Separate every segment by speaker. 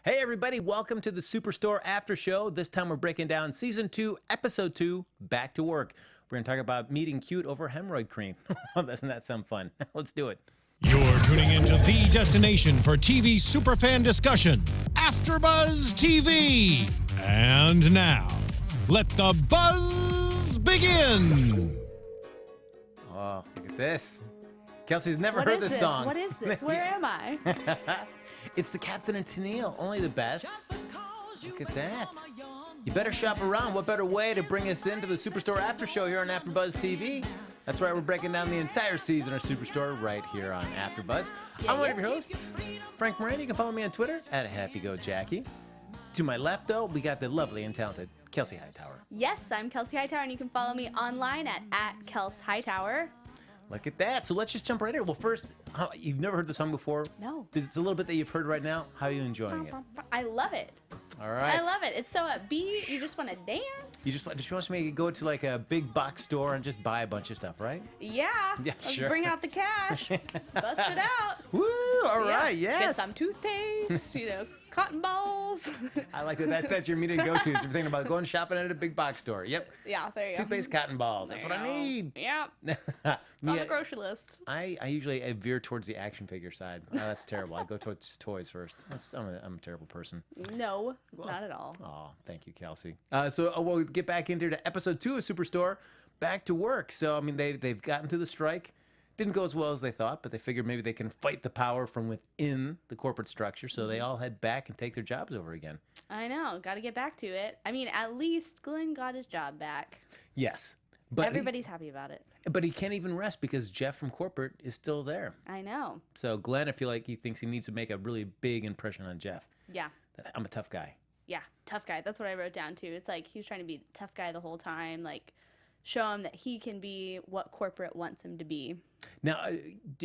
Speaker 1: Hey everybody, welcome to the Superstore After Show. This time we're breaking down Season 2, Episode 2, Back to Work. We're going to talk about meeting cute over hemorrhoid cream. Doesn't that sound fun? Let's do it.
Speaker 2: You're tuning into the destination for TV superfan discussion, AFTERBUZZ TV. And now, let the buzz begin.
Speaker 1: Oh, look at this. Kelsey's never heard this song.
Speaker 3: What is this? Where am I?
Speaker 1: It's the Captain and Tennille, only the best. Look at that. You better shop around. What better way to bring us into the Superstore After Show here on AfterBuzz TV? That's right, we're breaking down the entire season of Superstore right here on AfterBuzz. I'm one of your hosts, Frank Moran. You can follow me on Twitter at HappyGoJackie. To my left, though, we got the lovely and talented Kelsey Hightower.
Speaker 3: Yes, I'm Kelsey Hightower, and you can follow me online at Kels Hightower.
Speaker 1: Look at that. So let's just jump right in. Well, first, you've never heard the song before?
Speaker 3: No.
Speaker 1: It's a little bit that you've heard right now. How are you enjoying it?
Speaker 3: I love it.
Speaker 1: All right.
Speaker 3: I love it. It's so upbeat. You just want to dance.
Speaker 1: You just want me to go to like a big box store and just buy a bunch of stuff, right?
Speaker 3: Yeah. Let's
Speaker 1: sure.
Speaker 3: bring out the cash. Bust it out.
Speaker 1: Woo! All right, yes.
Speaker 3: Get some toothpaste, cotton balls.
Speaker 1: I like that. That's your meeting go-to. So you're thinking about going shopping at a big box store. Yep.
Speaker 3: Yeah, there you go.
Speaker 1: Toothpaste, cotton balls. That's what I need.
Speaker 3: Yep. It's on the grocery list.
Speaker 1: I usually veer towards the action figure side. Oh, that's terrible. I go towards toys first. I'm a terrible person.
Speaker 3: No, not at all.
Speaker 1: Oh, thank you, Kelsey. So we'll get back into episode 2 of Superstore, Back to Work. So, I mean, they've gotten through the strike. Didn't go as well as they thought, but they figured maybe they can fight the power from within the corporate structure, so they all head back and take their jobs over again.
Speaker 3: I know. Got to get back to it. I mean, at least Glenn got his job back.
Speaker 1: Yes. But
Speaker 3: everybody's happy about it.
Speaker 1: But he can't even rest because Jeff from corporate is still there.
Speaker 3: I know.
Speaker 1: So Glenn, I feel like he thinks he needs to make a really big impression on Jeff.
Speaker 3: Yeah.
Speaker 1: That I'm a tough guy.
Speaker 3: Yeah, tough guy. That's what I wrote down, too. It's like he's trying to be the tough guy the whole time, like show him that he can be what corporate wants him to be.
Speaker 1: Now,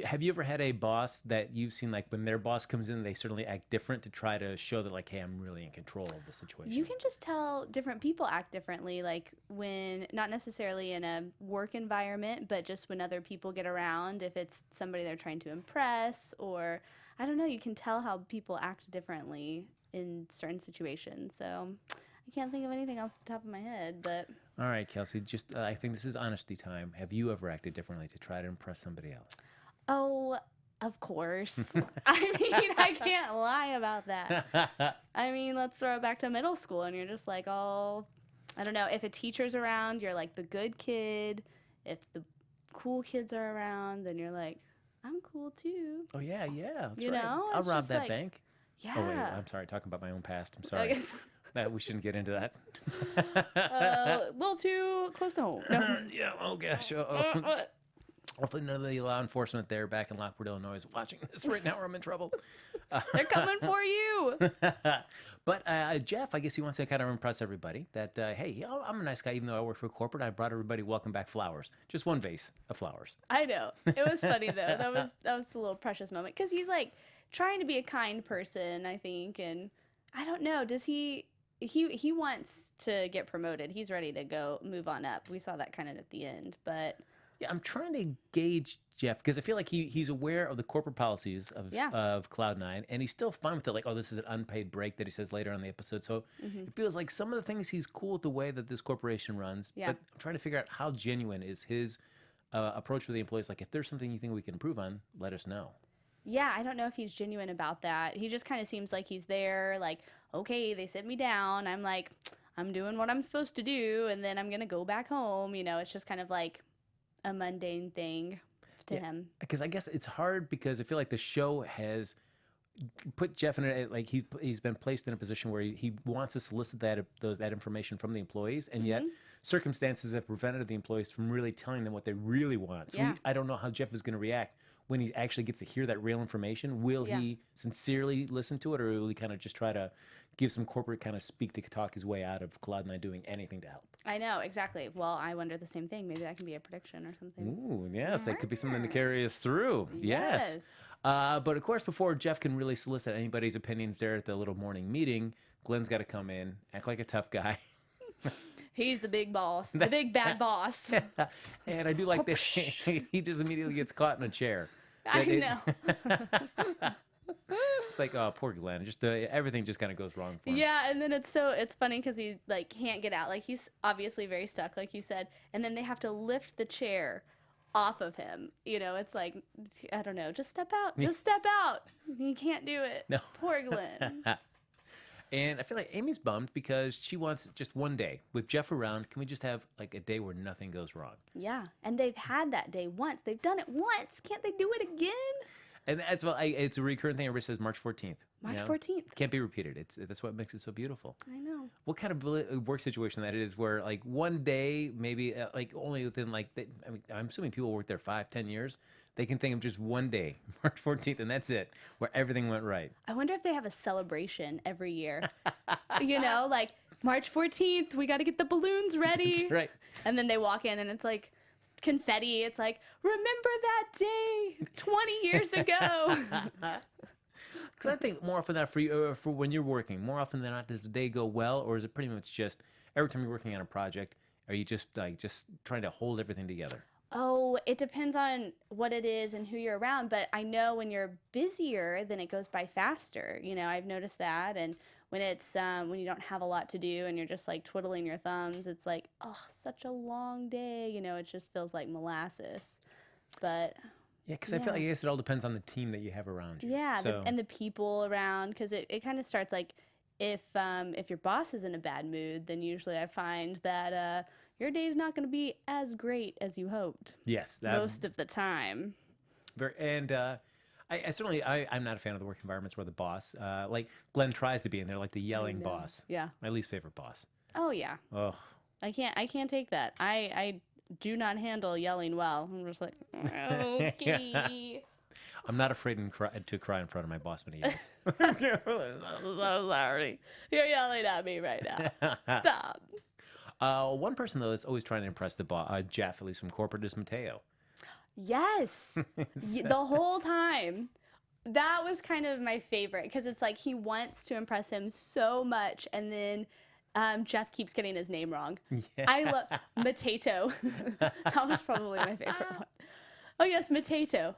Speaker 1: have you ever had a boss that you've seen, like, when their boss comes in, they certainly act different to try to show that, like, hey, I'm really in control of the situation?
Speaker 3: You can just tell different people act differently, like when, not necessarily in a work environment, but just when other people get around, if it's somebody they're trying to impress, or, I don't know, you can tell how people act differently in certain situations. So I can't think of anything off the top of my head, but...
Speaker 1: All right, Kelsey, just I think this is honesty time. Have you ever acted differently to try to impress somebody else?
Speaker 3: Oh, of course. I mean, I can't lie about that. I mean, let's throw it back to middle school, and you're just like, oh, I don't know. If a teacher's around, you're like the good kid. If the cool kids are around, then you're like, I'm cool too.
Speaker 1: Oh, yeah, that's
Speaker 3: you
Speaker 1: right.
Speaker 3: know?
Speaker 1: I'll
Speaker 3: It's
Speaker 1: rob
Speaker 3: just
Speaker 1: that
Speaker 3: like,
Speaker 1: bank.
Speaker 3: Yeah.
Speaker 1: Oh, wait, I'm sorry. Talking about my own past. I'm sorry. We shouldn't get into that.
Speaker 3: A little too close to home. No.
Speaker 1: Yeah, oh gosh. Hopefully none of the law enforcement there back in Lockport, Illinois is watching this right now or I'm in trouble.
Speaker 3: They're coming for you.
Speaker 1: But Jeff, I guess he wants to kind of impress everybody that, hey, I'm a nice guy even though I work for corporate. I brought everybody welcome back flowers. Just one vase of flowers.
Speaker 3: I know. It was funny, though. That was a little precious moment. Because he's, like, trying to be a kind person, I think. And I don't know. Does he wants to get promoted. He's ready to go move on up. We saw that kind of at the end, but
Speaker 1: yeah, I'm trying to gauge Jeff because I feel like he's aware of the corporate policies of Cloud9, and he's still fine with it. Like, oh, this is an unpaid break that he says later on in the episode. So it feels like some of the things he's cool with the way that this corporation runs.
Speaker 3: Yeah.
Speaker 1: But I'm trying to figure out how genuine is his approach with the employees. Like, if there's something you think we can improve on, let us know.
Speaker 3: yeah, I don't know if he's genuine about that. He just kind of seems like he's there, like, okay, they sit me down. I'm like, I'm doing what I'm supposed to do, and then I'm going to go back home. You know, it's just kind of like a mundane thing to him. Because
Speaker 1: I guess it's hard because I feel like the show has put Jeff in a, like he's been placed in a position where he wants to solicit that information from the employees, and yet circumstances have prevented the employees from really telling them what they really want. So I don't know how Jeff is going to react when he actually gets to hear that real information. Will he sincerely listen to it, or will he kind of just try to give some corporate kind of speak to talk his way out of Cloud9 doing anything to help?
Speaker 3: I know, exactly. Well, I wonder the same thing. Maybe that can be a prediction or something.
Speaker 1: Ooh, yes, that could be something to carry us through. Yes. But of course, before Jeff can really solicit anybody's opinions there at the little morning meeting, Glenn's got to come in, act like a tough guy.
Speaker 3: He's the big boss, the big bad boss.
Speaker 1: And I do like this. He just immediately gets caught in a chair.
Speaker 3: I know.
Speaker 1: It's like, oh, poor Glenn. Just everything just kind of goes wrong for him.
Speaker 3: Yeah, and then it's funny because he like can't get out. Like he's obviously very stuck, like you said. And then they have to lift the chair off of him. You know, it's like, I don't know, just step out. Just step out. He can't do it.
Speaker 1: No.
Speaker 3: Poor Glenn.
Speaker 1: And I feel like Amy's bummed because she wants just one day with Jeff around. Can we just have like a day where nothing goes wrong?
Speaker 3: Yeah, and they've had that day once. They've done it once. Can't they do it again?
Speaker 1: And that's what it's a recurrent thing. Everybody says March 14th.
Speaker 3: March 14th.
Speaker 1: Can't be repeated. That's what makes it so beautiful.
Speaker 3: I know.
Speaker 1: What kind of work situation that is where like one day, maybe like only within like, I mean, I'm assuming people work there 5-10 years. They can think of just one day, March 14th, and that's it, where everything went right.
Speaker 3: I wonder if they have a celebration every year. You know, like March 14th, we got to get the balloons ready.
Speaker 1: That's right.
Speaker 3: And then they walk in and it's like confetti. It's like, remember that day 20 years ago.
Speaker 1: Because I think more often than not for you, for when you're working, more often than not, does the day go well, or is it pretty much just every time you're working on a project, are you just trying to hold everything together?
Speaker 3: Oh, it depends on what it is and who you're around. But I know when you're busier, then it goes by faster. You know, I've noticed that. And when it's when you don't have a lot to do and you're just like twiddling your thumbs, it's like, oh, such a long day. You know, it just feels like molasses. But
Speaker 1: yeah, because I feel like I guess it all depends on the team that you have around you.
Speaker 3: yeah,
Speaker 1: So,
Speaker 3: and the people around, because it kind of starts like if your boss is in a bad mood, then usually I find that your day's not going to be as great as you hoped.
Speaker 1: yes,
Speaker 3: Most of the time.
Speaker 1: and I certainly I'm not a fan of the work environments where the boss, like Glenn tries to be in there, like the yelling
Speaker 3: know.
Speaker 1: boss.
Speaker 3: Yeah.
Speaker 1: My least favorite boss.
Speaker 3: Oh yeah.
Speaker 1: Oh,
Speaker 3: I can't take that. I do not handle yelling well. I'm just like, okay.
Speaker 1: I'm not afraid to cry in front of my boss when he yells.
Speaker 3: I'm so sorry. You're yelling at me right now. Stop.
Speaker 1: One person though that's always trying to impress the Jeff, at least from corporate, is Mateo.
Speaker 3: Yes. The whole time. That was kind of my favorite because it's like he wants to impress him so much, and then Jeff keeps getting his name wrong.
Speaker 1: Yeah.
Speaker 3: I love Mateto. That was probably my favorite one. Oh yes, Mateto.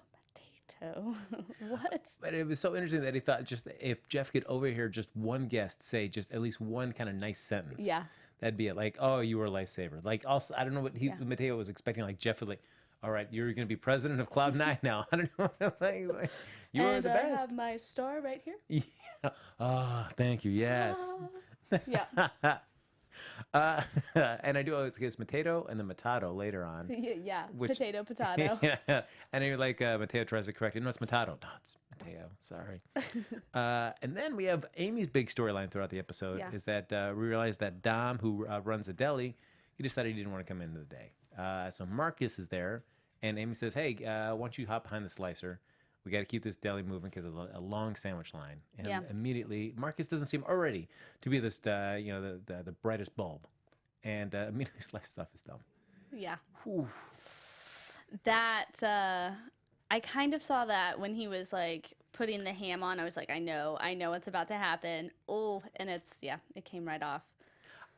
Speaker 3: Mateto. What?
Speaker 1: But it was so interesting that he thought just if Jeff could overhear just one guest say just at least one kind of nice sentence.
Speaker 3: Yeah.
Speaker 1: That'd be it. Like, oh, you were a lifesaver. Like, also, I don't know what Mateo was expecting. Like, Jeff would like, all right, you're going to be president of Cloud9 now. I don't know. Like, you were the best.
Speaker 3: I have my star right here.
Speaker 1: Yeah. Oh, thank you. Yes.
Speaker 3: Yeah.
Speaker 1: And I do always get Mateo and then Matado later on.
Speaker 3: Yeah.
Speaker 1: Which-
Speaker 3: Potato.
Speaker 1: Yeah. And you're like, Mateo tries to correct it. No, it's Matado. No, it's Mateo. Sorry. And then we have Amy's big storyline throughout the episode is that we realize that Dom, who runs the deli, he decided he didn't want to come into the day. So Marcus is there, and Amy says, hey, why don't you hop behind the slicer? We got to keep this deli moving because it's a long sandwich line. And immediately, Marcus doesn't seem already to be this, the brightest bulb. And immediately slices off his thumb.
Speaker 3: Yeah.
Speaker 1: Whew.
Speaker 3: That, I kind of saw that when he was like putting the ham on. I was like, I know what's about to happen. Oh, and it came right off.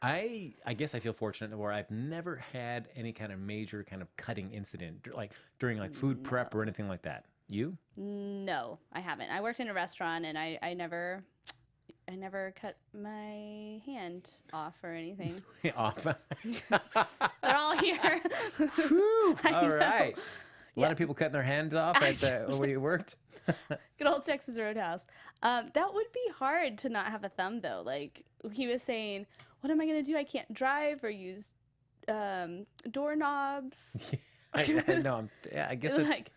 Speaker 1: I guess I feel fortunate where I've never had any kind of major kind of cutting incident, like during like food prep or anything like that. You?
Speaker 3: No, I haven't. I worked in a restaurant and I never cut my hand off or anything.
Speaker 1: Off.
Speaker 3: They're all here.
Speaker 1: Whew, all right. A lot of people cutting their hands off at where you worked.
Speaker 3: Good old Texas Roadhouse. That would be hard to not have a thumb though. Like he was saying, what am I going to do? I can't drive or use doorknobs.
Speaker 1: I guess that's,
Speaker 3: like,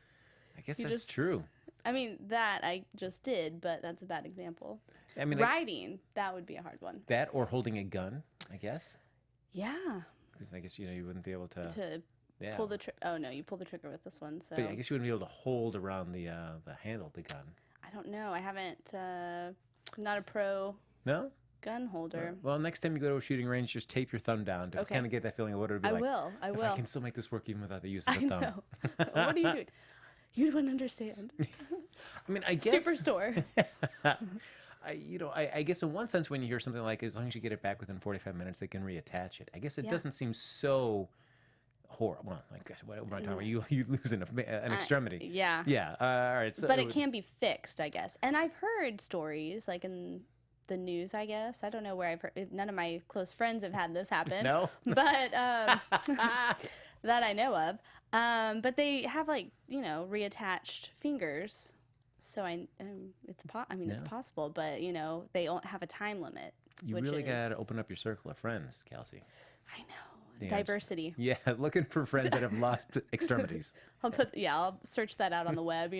Speaker 1: I guess that's true.
Speaker 3: I mean, that I just did, but that's a bad example.
Speaker 1: I mean,
Speaker 3: riding, that would be a hard one.
Speaker 1: That or holding a gun, I guess.
Speaker 3: Yeah.
Speaker 1: Because I guess, you wouldn't be able to
Speaker 3: pull the trigger. Oh, no, you pull the trigger with this one. So.
Speaker 1: But I guess you wouldn't be able to hold around the handle of the gun.
Speaker 3: I don't know. I haven't, not a pro gun holder.
Speaker 1: Well, next time you go to a shooting range, just tape your thumb down to kind of get that feeling of what it would be like.
Speaker 3: I will.
Speaker 1: I can still make this work even without the use of the thumb.
Speaker 3: Know. What are you doing? You wouldn't understand.
Speaker 1: I mean, I guess.
Speaker 3: Superstore.
Speaker 1: I guess in one sense, when you hear something like, as long as you get it back within 45 minutes, they can reattach it. I guess it doesn't seem so Well, I guess what am I talking about? You losing an extremity.
Speaker 3: Yeah.
Speaker 1: Yeah. All right. So
Speaker 3: But it can be fixed, I guess. And I've heard stories like in the news, I guess. I don't know where I've heard. None of my close friends have had this happen.
Speaker 1: No.
Speaker 3: But that I know of. But they have reattached fingers. So it's possible, but they don't have a time limit.
Speaker 1: You really got to open up your circle of friends, Kelsey.
Speaker 3: I know. Diversity.
Speaker 1: Yeah, looking for friends that have lost extremities.
Speaker 3: I'll search that out on the web,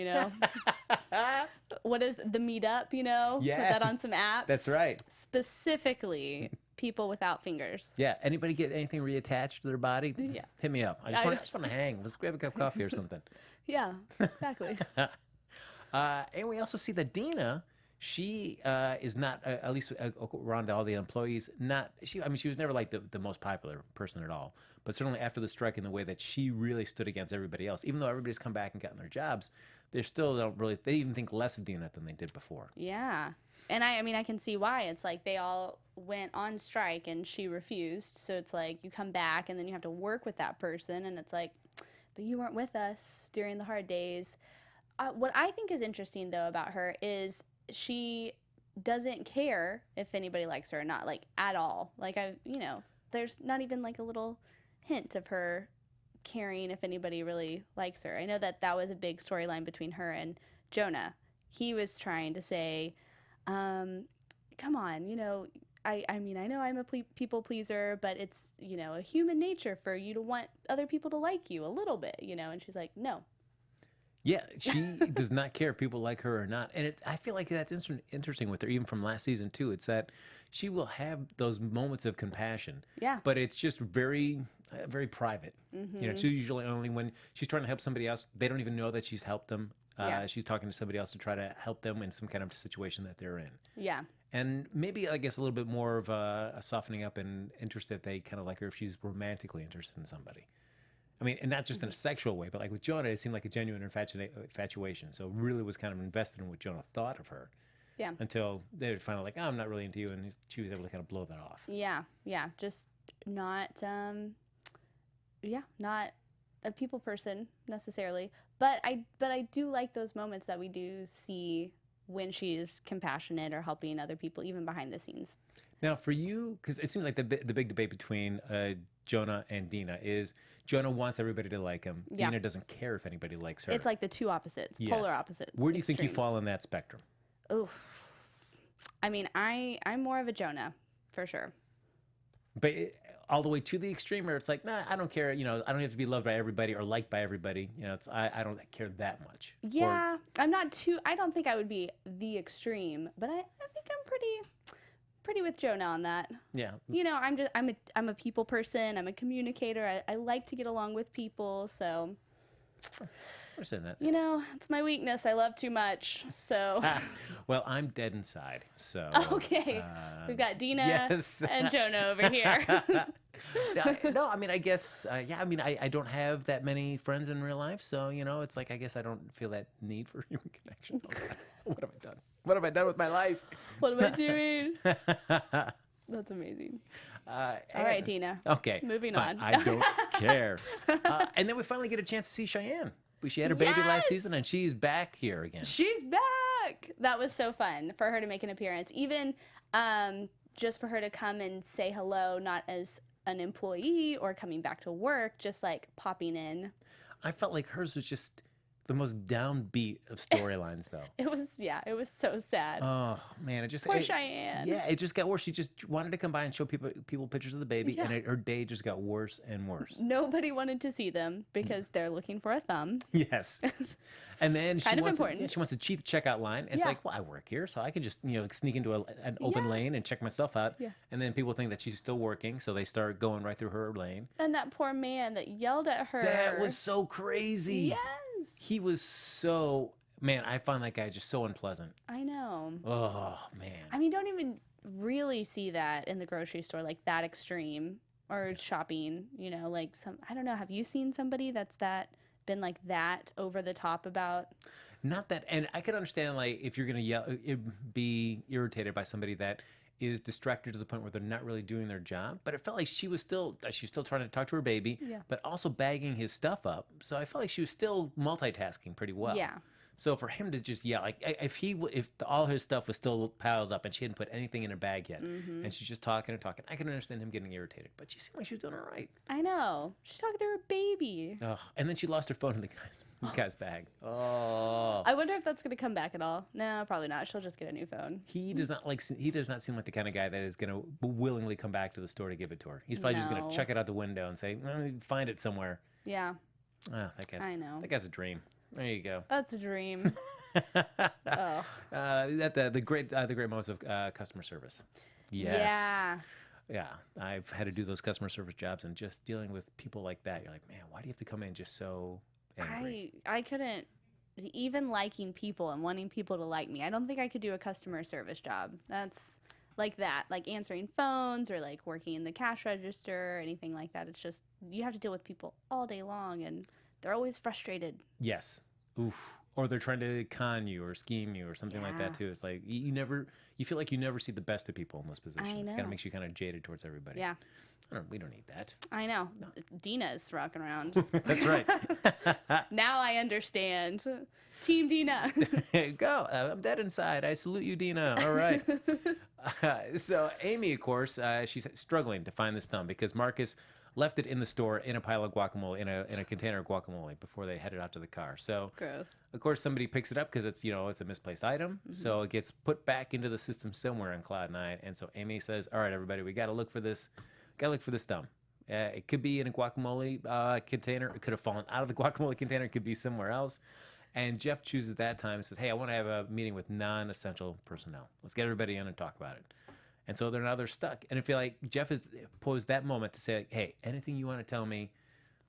Speaker 3: What is the meetup,
Speaker 1: Yes.
Speaker 3: Put that on some apps.
Speaker 1: That's right.
Speaker 3: Specifically people without fingers.
Speaker 1: Yeah. Anybody get anything reattached to their body?
Speaker 3: Yeah.
Speaker 1: Hit me up. I just want to hang. Let's grab a cup of coffee or something.
Speaker 3: Yeah, exactly.
Speaker 1: And we also see that Dina, she is not, at least around all the employees, she was never like the most popular person at all. But certainly after the strike, in the way that she really stood against everybody else, even though everybody's come back and gotten their jobs, they even think less of Dina than they did before.
Speaker 3: Yeah. And I can see why. It's like they all went on strike and she refused. So it's like you come back and then you have to work with that person. And it's like, but you weren't with us during the hard days. What I think is interesting, though, about her is she doesn't care if anybody likes her or not, like, at all. Like, there's not even, like, a little hint of her caring if anybody really likes her. I know that was a big storyline between her and Jonah. He was trying to say, come on, I know I'm a people pleaser, but it's, a human nature for you to want other people to like you a little bit, and she's like, no.
Speaker 1: Yeah, she does not care if people like her or not. And I feel like that's interesting with her, even from last season, too. It's that she will have those moments of compassion.
Speaker 3: Yeah.
Speaker 1: But it's just very, very private.
Speaker 3: Mm-hmm.
Speaker 1: It's usually only when she's trying to help somebody else. They don't even know that she's helped them. She's talking to somebody else to try to help them in some kind of situation that they're in.
Speaker 3: Yeah.
Speaker 1: And maybe, I guess, a little bit more of a softening up and interest that they kind of like her if she's romantically interested in somebody. I mean, and not just in a sexual way, but like with Jonah, it seemed like a genuine infatuation. So really was kind of invested in what Jonah thought of her.
Speaker 3: Yeah.
Speaker 1: Until they were finally like, I'm not really into you. And she was able to kind of blow that off.
Speaker 3: Yeah. Yeah. Just not, not a people person necessarily. But I do like those moments that we do see when she's compassionate or helping other people, even behind the scenes.
Speaker 1: Now, for you, because it seems like the big debate between Jonah and Dina is Jonah wants everybody to like him.
Speaker 3: Yeah.
Speaker 1: Dina doesn't care if anybody likes her.
Speaker 3: It's like the two opposites, polar opposites.
Speaker 1: Where do you think you
Speaker 3: extremes.
Speaker 1: fall in that spectrum?
Speaker 3: Oh, I'm more of a Jonah, for sure.
Speaker 1: But all the way to the extreme where it's like, nah, I don't care. I don't have to be loved by everybody or liked by everybody. I don't care that much.
Speaker 3: Yeah, I'm not too. I don't think I would be the extreme, but I think I'm pretty with Jonah on that.
Speaker 1: Yeah.
Speaker 3: I'm a people person. I'm a communicator. I like to get along with people. So,
Speaker 1: I understand that.
Speaker 3: It's my weakness. I love too much. So.
Speaker 1: Well, I'm dead inside. So.
Speaker 3: Okay. We've got Dina and Jonah over here.
Speaker 1: No, I guess, I don't have that many friends in real life. So, it's like, I guess I don't feel that need for human connection. What have I done? What have I done with my life?
Speaker 3: What am I doing? That's amazing. All right, Dina.
Speaker 1: Okay.
Speaker 3: Moving on.
Speaker 1: I don't care. And then we finally get a chance to see Cheyenne. She had her baby last season, and she's back here again.
Speaker 3: She's back. That was so fun for her to make an appearance. Even just for her to come and say hello, not as an employee or coming back to work, just like popping in.
Speaker 1: I felt like hers was just the most downbeat of storylines, though.
Speaker 3: It was so sad.
Speaker 1: Oh man,
Speaker 3: Poor Cheyenne.
Speaker 1: Yeah, it just got worse. She just wanted to come by and show people pictures of the baby, and her day just got worse and worse.
Speaker 3: Nobody wanted to see them because they're looking for a thumb.
Speaker 1: Yes, and then she wants to cheat the checkout line. And it's like, well, I work here, so I can just sneak into an open lane and check myself out. Yeah. And then people think that she's still working, so they start going right through her lane.
Speaker 3: And that poor man that yelled at her.
Speaker 1: That was so crazy.
Speaker 3: Yes.
Speaker 1: He was so, man, I find that guy just so unpleasant.
Speaker 3: I know.
Speaker 1: Oh, man.
Speaker 3: Don't even really see that in the grocery store, like that extreme, or shopping, like I don't know. Have you seen somebody that's been like that over the top about?
Speaker 1: Not that, and I could understand, like, if you're going to be irritated by somebody that is distracted to the point where they're not really doing their job. But it felt like she's still trying to talk to her baby, but also bagging his stuff up. So I felt like she was still multitasking pretty well.
Speaker 3: Yeah.
Speaker 1: So for him to just yell, like if all his stuff was still piled up and she hadn't put anything in her bag yet, and she's just talking and talking, I can understand him getting irritated. But she seemed like she was doing all right.
Speaker 3: I know. She's talking to her baby.
Speaker 1: Ugh. And then she lost her phone in the guy's bag. Oh.
Speaker 3: I wonder if that's going to come back at all. No, probably not. She'll just get a new phone.
Speaker 1: He does not seem like the kind of guy that is going to willingly come back to the store to give it to her. He's probably just going to chuck it out the window and say, find it somewhere.
Speaker 3: Yeah.
Speaker 1: I know. That guy's a dream. There you go.
Speaker 3: That's a dream. Oh.
Speaker 1: The great moments of customer service. Yes. Yeah. I've had to do those customer service jobs, and just dealing with people like that, you're like, man, why do you have to come in just so angry?
Speaker 3: I couldn't, even liking people and wanting people to like me, I don't think I could do a customer service job. That's like that, like answering phones or like working in the cash register or anything like that. It's just, you have to deal with people all day long, and they're always frustrated.
Speaker 1: Yes. Oof. Or they're trying to con you or scheme you or something like that too. It's like you feel like you never see the best of people in those positions.
Speaker 3: I know.
Speaker 1: It kind of makes you kind of jaded towards everybody.
Speaker 3: Yeah.
Speaker 1: We don't need that.
Speaker 3: I know. No. Dina's rocking around.
Speaker 1: That's right.
Speaker 3: Now I understand. Team Dina.
Speaker 1: Go. I'm dead inside. I salute you, Dina. All right. So Amy, of course, she's struggling to find this thumb because Marcus left it in the store in a pile of guacamole, in a container of guacamole before they headed out to the car. So,
Speaker 3: gross.
Speaker 1: Of course, somebody picks it up because it's a misplaced item. So it gets put back into the system somewhere on Cloud 9. And so Amy says, "All right, everybody, we got to look for this. Got to look for this thumb. It could be in a guacamole container. It could have fallen out of the guacamole container. It could be somewhere else." And Jeff chooses that time and says, "Hey, I want to have a meeting with non-essential personnel. Let's get everybody in and talk about it." And so they're stuck. And I feel like Jeff has posed that moment to say, hey, anything you want to tell me,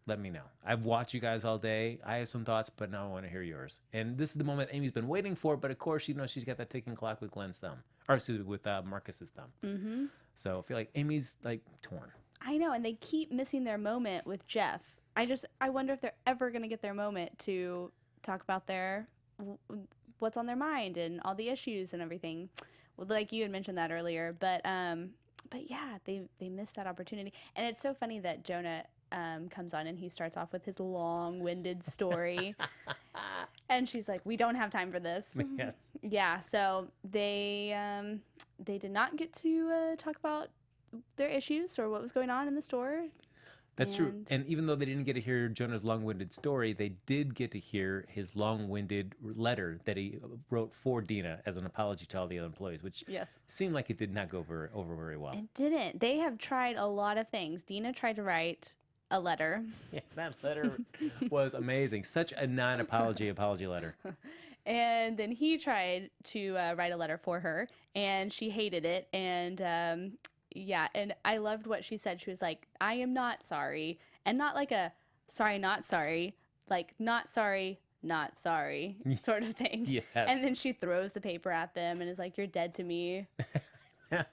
Speaker 1: let me know. I've watched you guys all day. I have some thoughts, but now I want to hear yours. And this is the moment Amy's been waiting for. But of course, she's got that ticking clock with Glenn's thumb. Or excuse me, with Marcus's thumb. Mm-hmm. So I feel like Amy's like torn.
Speaker 3: I know. And they keep missing their moment with Jeff. I wonder if they're ever going to get their moment to talk about what's on their mind and all the issues and everything. Like you had mentioned that earlier, but yeah, they missed that opportunity. And it's so funny that Jonah comes on and he starts off with his long-winded story, and she's like, "We don't have time for this." Yeah. So they did not get to talk about their issues or what was going on in the store.
Speaker 1: That's true. And even though they didn't get to hear Jonah's long-winded story, they did get to hear his long-winded letter that he wrote for Dina as an apology to all the other employees, which seemed like it did not go over very well.
Speaker 3: It didn't. They have tried a lot of things. Dina tried to write a letter.
Speaker 1: Yeah, that letter was amazing. Such a apology letter.
Speaker 3: And then he tried to write a letter for her, and she hated it. And yeah, and I loved what she said. She was like, "I am not sorry." And not like a sorry, not sorry, like not sorry, not sorry sort of thing.
Speaker 1: Yes.
Speaker 3: And then she throws the paper at them and is like, "You're dead to me."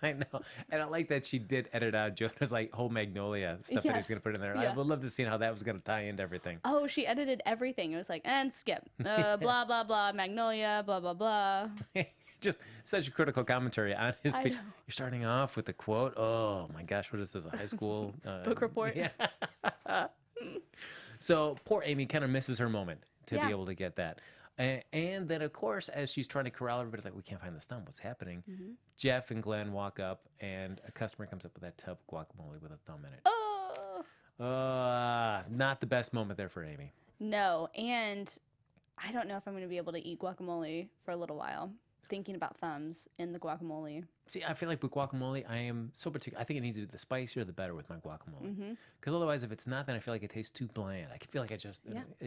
Speaker 1: I know. And I like that she did edit out Jonah's like whole Magnolia stuff that he's going to put in there. I would love to see how that was going to tie into everything.
Speaker 3: Oh, she edited everything. It was like, and skip, blah, blah, blah, Magnolia, blah, blah, blah.
Speaker 1: Just such a critical commentary on his speech. You're starting off with a quote. Oh my gosh, what is this? A high school
Speaker 3: book report?
Speaker 1: Yeah. So poor Amy kind of misses her moment to be able to get that. And then, of course, as she's trying to corral everybody, like, we can't find the thumb. What's happening? Mm-hmm. Jeff and Glenn walk up, and a customer comes up with that tub of guacamole with a thumb in it. Oh! Not the best moment there for Amy.
Speaker 3: No, and I don't know if I'm going to be able to eat guacamole for a little while. Thinking about thumbs in the guacamole.
Speaker 1: See, I feel like with guacamole, I am so particular. I think it needs to be the spicier, the better with my guacamole. Because otherwise, if it's not, then I feel like it tastes too bland. I feel like it's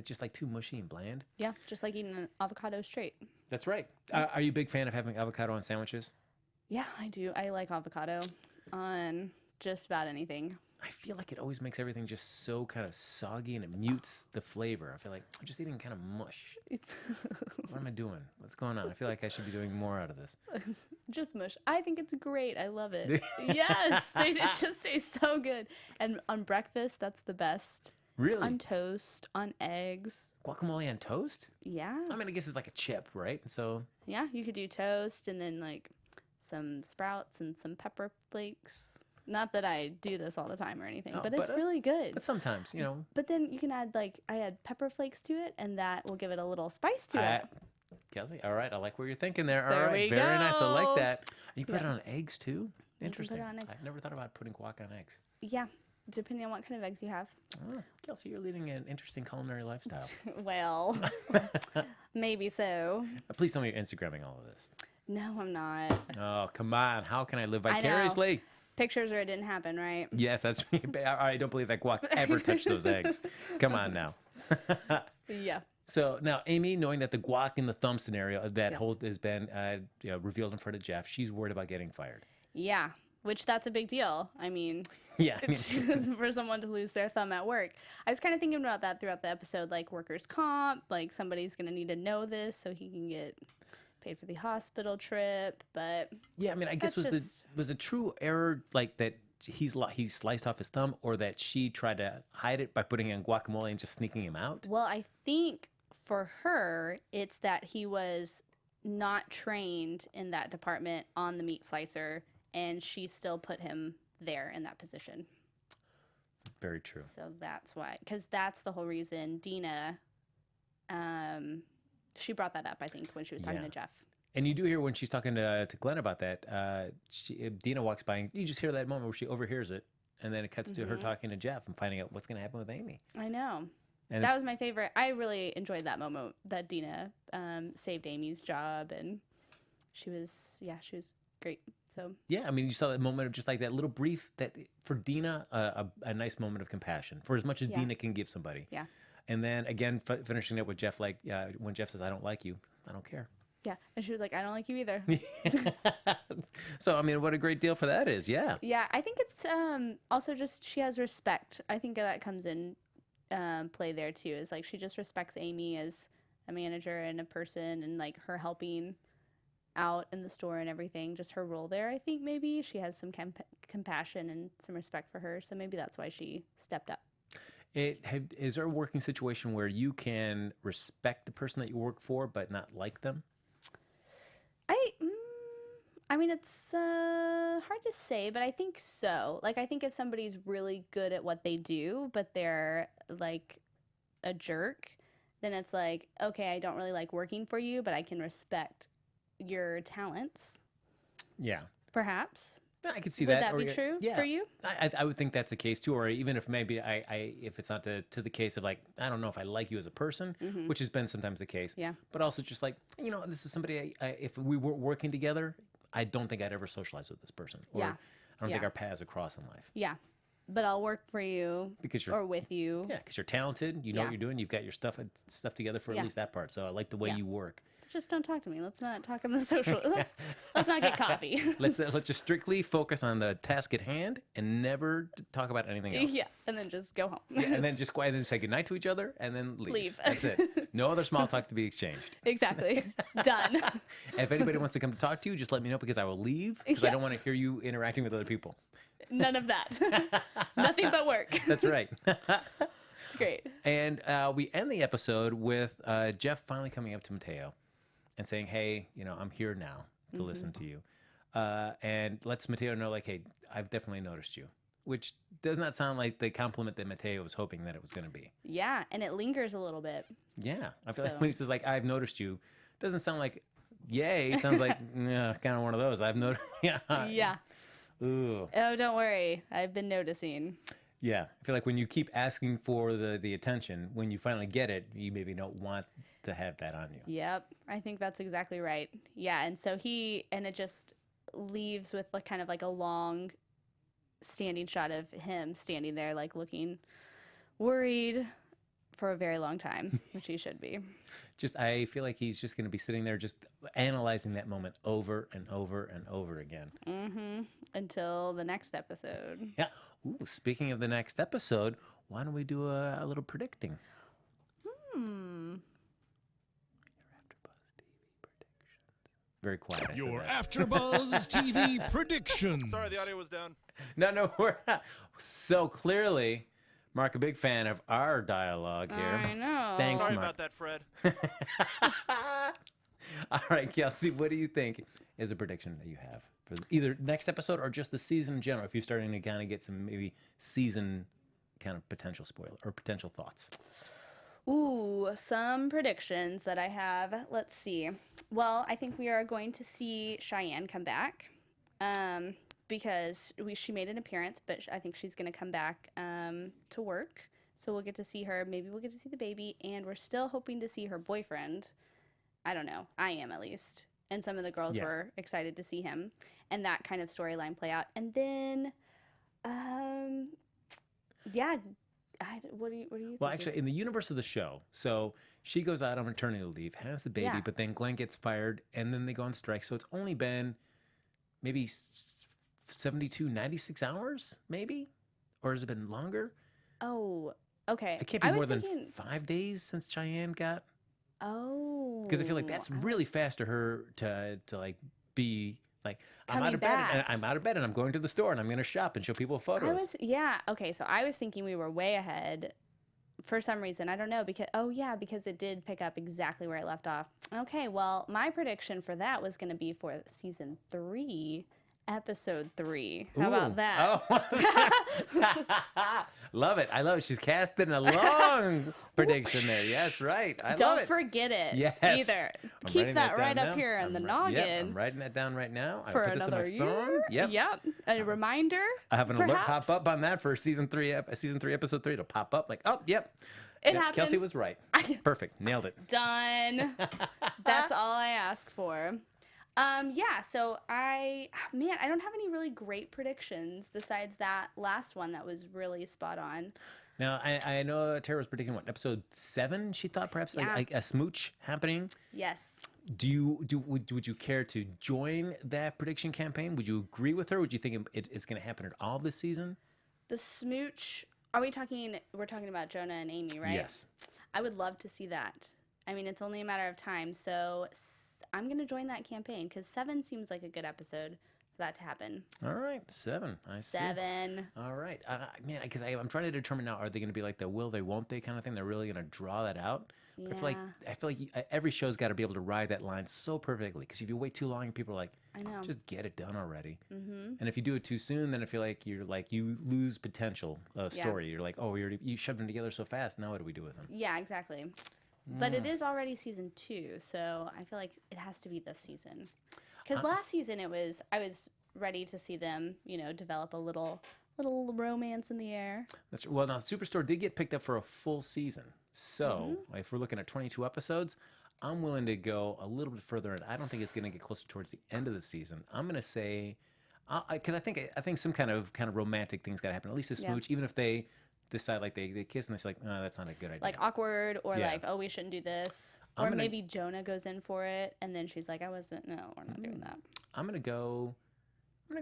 Speaker 1: just like too mushy and bland. Yeah,
Speaker 3: just like eating an avocado straight.
Speaker 1: That's right. Are you a big fan of having avocado on sandwiches?
Speaker 3: Yeah, I do. I like avocado on just about anything.
Speaker 1: I feel like it always makes everything just so kind of soggy and it mutes the flavor. I feel like I'm just eating kind of mush. What am I doing? What's going on? I feel like I should be doing more out of this.
Speaker 3: Just mush. I think it's great. I love it. Yes, it just tastes so good. And on breakfast, that's the best.
Speaker 1: Really?
Speaker 3: On toast, on eggs.
Speaker 1: Guacamole on toast?
Speaker 3: Yeah.
Speaker 1: I mean, I guess it's like a chip, right? So.
Speaker 3: Yeah, you could do toast and then like some sprouts and some pepper flakes. Not that I do this all the time or anything,
Speaker 1: Oh,
Speaker 3: but it's really good.
Speaker 1: But sometimes, you know.
Speaker 3: But then you can add, like, I add pepper flakes to it, and that will give it a little spice to it.
Speaker 1: Kelsey, all right. I like where you're thinking there. All
Speaker 3: There
Speaker 1: right.
Speaker 3: we
Speaker 1: Very nice. I like
Speaker 3: go.
Speaker 1: that. You put it on eggs, too? Interesting.
Speaker 3: it on eggs.
Speaker 1: I've never thought about putting guac on eggs.
Speaker 3: Yeah, depending on what kind of eggs you have.
Speaker 1: Oh, Kelsey, you're leading an interesting culinary lifestyle.
Speaker 3: Well, maybe so.
Speaker 1: Please tell me you're Instagramming all of this.
Speaker 3: No, I'm not.
Speaker 1: Oh, come on. How can I live
Speaker 3: I know.
Speaker 1: vicariously?
Speaker 3: Pictures or it didn't happen, right?
Speaker 1: Yes, that's me. I don't believe that guac ever touched those eggs. Come on now.
Speaker 3: Yeah.
Speaker 1: So now, Amy, knowing that the guac in the thumb scenario that
Speaker 3: Yes.
Speaker 1: has been revealed in front of Jeff, she's worried about getting fired.
Speaker 3: Yeah, which that's a big deal. I mean,
Speaker 1: Yeah, I mean,
Speaker 3: for someone to lose their thumb at work. I was kind of thinking about that throughout the episode, like workers' comp, like somebody's going to need to know this so he can get paid for the hospital trip, but
Speaker 1: yeah. I mean, I guess
Speaker 3: that's
Speaker 1: was a true error like that he sliced off his thumb, or that she tried to hide it by putting it in guacamole and just sneaking him out.
Speaker 3: well, I think for her, it's that he was not trained in that department on the meat slicer, and she still put him there in that position.
Speaker 1: Very true.
Speaker 3: So that's why, because that's the whole reason Dina, she brought that up, I think, when she was talking
Speaker 1: Yeah.
Speaker 3: to Jeff.
Speaker 1: And you do hear when she's talking to Glenn about that, Dina walks by and you just hear that moment where she overhears it. And then it cuts to her talking to Jeff and finding out what's going to happen with Amy.
Speaker 3: I know.
Speaker 1: And
Speaker 3: That was my favorite. I really enjoyed that moment that Dina saved Amy's job, and she was great. So
Speaker 1: yeah, I mean, you saw that moment of just like that little brief, that for Dina, a nice moment of compassion for as much as
Speaker 3: Yeah.
Speaker 1: Dina can give somebody.
Speaker 3: yeah,
Speaker 1: And then again, finishing it with Jeff, like when Jeff says, "I don't like you," I don't care.
Speaker 3: yeah, and she was like, "I don't like you either."
Speaker 1: So I mean, what a great deal for that is. Yeah.
Speaker 3: Yeah, I think it's also just she has respect. I think that comes in play there too. Is like she just respects Amy as a manager and a person, and like her helping out in the store and everything. Just her role there. I think maybe she has some compassion and some respect for her. So maybe that's why she stepped up.
Speaker 1: Is there a working situation where you can respect the person that you work for but not like them?
Speaker 3: I mean, it's hard to say, but I think so. Like, I think if somebody's really good at what they do, but they're like a jerk, then it's like, okay, I don't really like working for you, but I can respect your talents,
Speaker 1: Yeah.
Speaker 3: perhaps.
Speaker 1: I could see
Speaker 3: Would
Speaker 1: that.
Speaker 3: that be true
Speaker 1: yeah.
Speaker 3: for you?
Speaker 1: I would think that's the case too, or even if maybe if it's not to the case of like, I don't know if I like you as a person, which has been sometimes the case.
Speaker 3: Yeah.
Speaker 1: But also just like, this is somebody if we were working together, I don't think I'd ever socialize with this person. Or
Speaker 3: Yeah.
Speaker 1: I don't think
Speaker 3: Yeah.
Speaker 1: our paths would cross in life.
Speaker 3: Yeah. But I'll work for you
Speaker 1: Because you're
Speaker 3: or with you.
Speaker 1: Yeah, because you're talented. You know
Speaker 3: Yeah.
Speaker 1: what you're doing. You've got your stuff together for
Speaker 3: Yeah.
Speaker 1: at least that part. So I like the way
Speaker 3: Yeah.
Speaker 1: you work.
Speaker 3: Just don't talk to me. Let's not talk on the social. Let's not get coffee.
Speaker 1: Let's just strictly focus on the task at hand and never talk about anything else.
Speaker 3: Yeah, and then just go home.
Speaker 1: Yeah, and then just quiet and say goodnight to each other and then leave.
Speaker 3: Leave.
Speaker 1: That's it. No other small talk to be exchanged.
Speaker 3: Exactly. Done.
Speaker 1: If anybody wants to come to talk to you, just let me know because I will leave because I
Speaker 3: Yeah.
Speaker 1: don't want to hear you interacting with other people.
Speaker 3: None of that. Nothing but work.
Speaker 1: That's right.
Speaker 3: It's great.
Speaker 1: And we end the episode with Jeff finally coming up to Mateo and saying, hey, I'm here now to listen to you. And lets Mateo know, like, hey, I've definitely noticed you, which does not sound like the compliment that Mateo was hoping that it was going to be.
Speaker 3: Yeah, and it lingers a little bit.
Speaker 1: Yeah. I feel like
Speaker 3: So-
Speaker 1: when he says, like, I've noticed you, doesn't sound like, yay. It sounds like, yeah, kind of one of those. I've noticed. Yeah.
Speaker 3: Yeah.
Speaker 1: Ooh.
Speaker 3: Oh, don't worry. I've been noticing.
Speaker 1: Yeah. I feel like when you keep asking for the attention, when you finally get it, you maybe don't want to have that on you.
Speaker 3: Yep. I think that's exactly right. Yeah, and so it just leaves with like kind of like a long standing shot of him standing there like looking worried for a very long time, which he should be.
Speaker 1: I feel like he's just going to be sitting there just analyzing that moment over and over and over again.
Speaker 3: Mm-hmm. Until the next episode.
Speaker 1: Yeah. Ooh, speaking of the next episode, why don't we do a little predicting? Very quiet. I said
Speaker 2: Your
Speaker 1: that.
Speaker 2: AfterBuzz TV predictions.
Speaker 4: Sorry, the audio was down.
Speaker 1: No, we're so clearly, Mark, a big fan of our dialogue here.
Speaker 3: I know.
Speaker 1: Thanks,
Speaker 4: Sorry
Speaker 1: Mark.
Speaker 4: about that, Fred.
Speaker 1: All right, Kelsey, what do you think is a prediction that you have for either next episode or just the season in general? If you're starting to kind of get some maybe season kind of potential spoiler or potential thoughts.
Speaker 3: Ooh, some predictions that I have. Let's see. Well, I think we are going to see Cheyenne come back because she made an appearance, but I think she's going to come back to work. So we'll get to see her. Maybe we'll get to see the baby, and we're still hoping to see her boyfriend. I don't know. I am, at least. And some of the girls were excited to see him and that kind of storyline play out. And then, what do you think?
Speaker 1: Well, actually, in the universe of the show, so she goes out on maternity leave, has the baby, but then Glenn gets fired, and then they go on strike. So it's only been maybe 72, 96 hours, maybe? Or has it been longer?
Speaker 3: Oh, okay.
Speaker 1: It can't be more than 5 days since Cheyenne got.
Speaker 3: Oh.
Speaker 1: Because I feel like that's really fast to her to like be like, I'm out of bed and I'm going to the store and I'm going to shop and show people photos.
Speaker 3: Okay, so I was thinking we were way ahead for some reason. I don't know, because it did pick up exactly where it left off. Okay, well, my prediction for that was going to be for season 3, episode 3. How about that?
Speaker 1: Oh. Love it. I love it. She's casting a long prediction there. Yes, right. I love it.
Speaker 3: Don't forget it.
Speaker 1: Yes.
Speaker 3: Either. Keep that right up here in the noggin.
Speaker 1: Yep, I'm writing that down right now.
Speaker 3: For another year. Yep. A reminder.
Speaker 1: I have an alert pop up on that for season 3, episode 3. It'll pop up like, oh, yep.
Speaker 3: It happens.
Speaker 1: Kelsey was right. Perfect. Nailed it.
Speaker 3: Done. That's all I ask for. So I don't have any really great predictions besides that last one that was really spot on.
Speaker 1: Now, I know Tara was predicting episode 7, she thought perhaps like a smooch happening.
Speaker 3: Yes.
Speaker 1: Would you care to join that prediction campaign? Would you agree with her? Would you think it is going to happen at all this season?
Speaker 3: The smooch, we're talking about Jonah and Amy, right?
Speaker 1: Yes. I
Speaker 3: would love to see that. I mean, it's only a matter of time, so I'm going to join that campaign because 7 seems like a good episode for that to happen.
Speaker 1: All right, 7. I see.
Speaker 3: 7.
Speaker 1: All right. Man, because I'm trying to determine now, are they going to be like the will they, won't they kind of thing? They're really going to draw that out?
Speaker 3: Yeah.
Speaker 1: But I feel like every show's got to be able to ride that line so perfectly because if you wait too long, people are like,
Speaker 3: I know.
Speaker 1: Just get it done already.
Speaker 3: Mm-hmm.
Speaker 1: And if you do it too soon, then I feel like you lose potential of story. You're like, oh, you shoved them together so fast. Now what do we do with them?
Speaker 3: Yeah, exactly. But it is already season 2, so I feel like it has to be this season. Because last season I was ready to see them, develop a little romance in the air.
Speaker 1: Well, now Superstore did get picked up for a full season. So if we're looking at 22 episodes, I'm willing to go a little bit further, and I don't think it's going to get closer towards the end of the season. I'm going to say, because I think some kind of romantic thing's got to happen. At least a smooch, even if they decide like they kiss and they're like, no, that's not a good idea.
Speaker 3: Like awkward or like, oh, we shouldn't do this. Or maybe Jonah goes in for it and then she's like, we're not doing that. I'm gonna
Speaker 1: go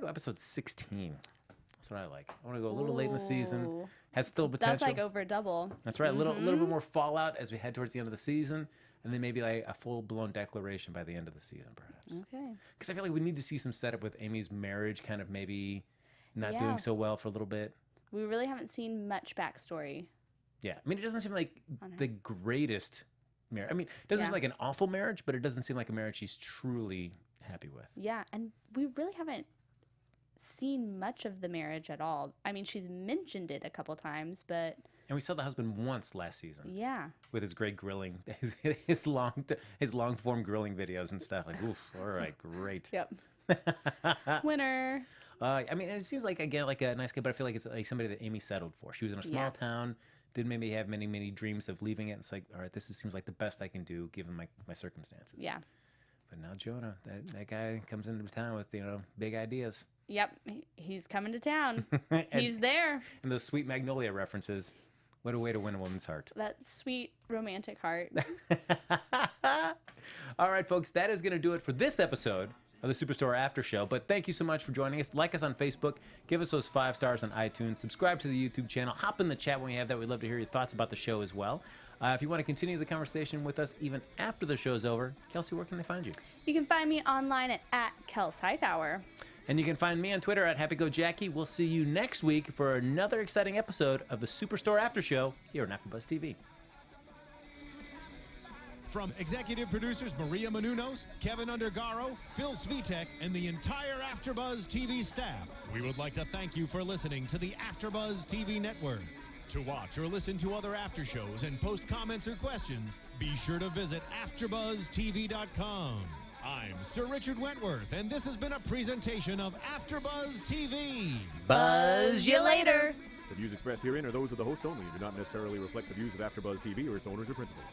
Speaker 1: episode 16. That's what I like. I want to go a little late in the season. Has still potential.
Speaker 3: That's like over double.
Speaker 1: That's right. A little bit more fallout as we head towards the end of the season. And then maybe like a full-blown declaration by the end of the season, perhaps. Okay. Because I feel like we need to see some setup with Amy's marriage kind of maybe not doing so well for a little bit.
Speaker 3: We really haven't seen much backstory.
Speaker 1: Yeah. I mean, it doesn't seem like the greatest marriage. I mean, it doesn't seem like an awful marriage, but it doesn't seem like a marriage she's truly happy with.
Speaker 3: Yeah. And we really haven't seen much of the marriage at all. I mean, she's mentioned it a couple times, but...
Speaker 1: And we saw the husband once last season.
Speaker 3: Yeah.
Speaker 1: With his great grilling, his long form grilling videos and stuff. Like, oof, all right, great.
Speaker 3: Yep. Winner.
Speaker 1: I mean, it seems like, again, like a nice guy, but I feel like it's like somebody that Amy settled for. She was in a small town, didn't maybe have many, many dreams of leaving it. And it's like, all right, this seems like the best I can do given my circumstances.
Speaker 3: Yeah.
Speaker 1: But now Jonah, that guy comes into town with, big ideas.
Speaker 3: Yep. He's coming to town. He's there.
Speaker 1: And those sweet Magnolia references. What a way to win a woman's heart.
Speaker 3: That sweet romantic heart.
Speaker 1: All right, folks, that is going to do it for this episode of the Superstore After Show. But thank you so much for joining us. Like us on Facebook. Give us those 5 stars on iTunes. Subscribe to the YouTube channel. Hop in the chat when you have that. We'd love to hear your thoughts about the show as well. If you want to continue the conversation with us even after the show's over, Kelsey, where can they find you?
Speaker 3: You can find me online at Kels Hightower.
Speaker 1: And you can find me on Twitter at HappyGoJackie. We'll see you next week for another exciting episode of the Superstore After Show here on AfterBuzz TV.
Speaker 2: From executive producers Maria Menounos, Kevin Undergaro, Phil Svitek, and the entire AfterBuzz TV staff, we would like to thank you for listening to the AfterBuzz TV network. To watch or listen to other after shows and post comments or questions, be sure to visit AfterBuzzTV.com. I'm Sir Richard Wentworth, and this has been a presentation of AfterBuzz TV.
Speaker 1: Buzz you later.
Speaker 4: The views expressed herein are those of the hosts only and do not necessarily reflect the views of AfterBuzz TV or its owners or principals.